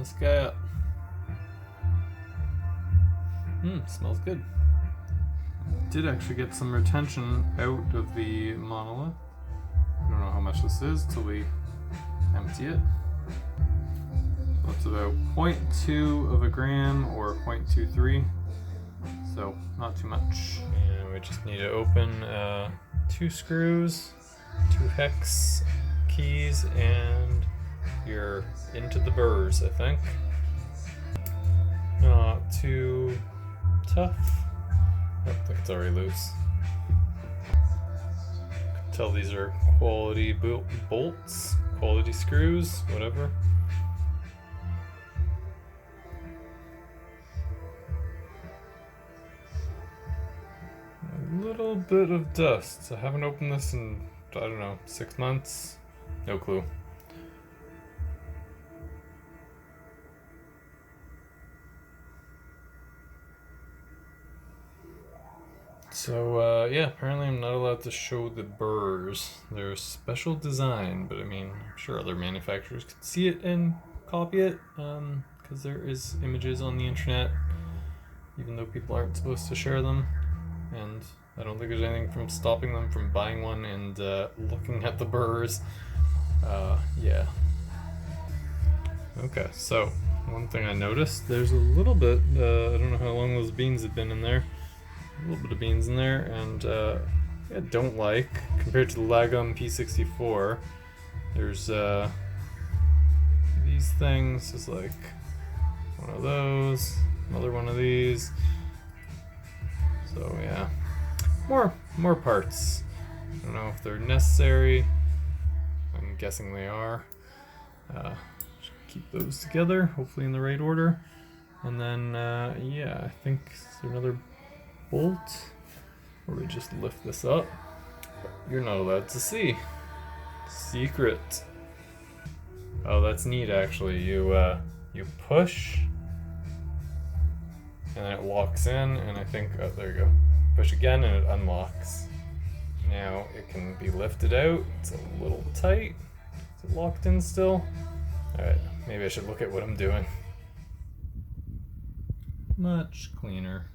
this guy up. Smells good. Did actually get some retention out of the monolith. I don't know how much this is till we empty it. So it's about 0.2 of a gram or 0.23. So not too much. And we just need to open 2 screws, 2 hex keys, and you're into the burrs, I think. Not too tough. I think it's already loose. Can tell these are quality bolts, quality screws, whatever. A little bit of dust. I haven't opened this in, I don't know, 6 months? No clue. So, yeah, apparently I'm not allowed to show the burrs. They're a special design, but I mean, I'm sure other manufacturers could see it and copy it, because there is images on the internet, even though people aren't supposed to share them. And I don't think there's anything from stopping them from buying one and looking at the burrs. Yeah. Okay, so one thing I noticed, there's a little bit, I don't know how long those beans have been in there. A little bit of beans in there, and I don't like, compared to the Lagom P64, there's these things, is like one of those, another one of these. So yeah, more parts. I don't know if they're necessary. I'm guessing they are. Should keep those together, hopefully in the right order. And then yeah, I think is there another bolt, or we just lift this up. You're not allowed to see. Secret. Oh, that's neat actually. You push, and then it locks in, and I think, oh, there you go. Push again and it unlocks. Now it can be lifted out. It's a little tight. Is it locked in still? Alright, maybe I should look at what I'm doing. Much cleaner.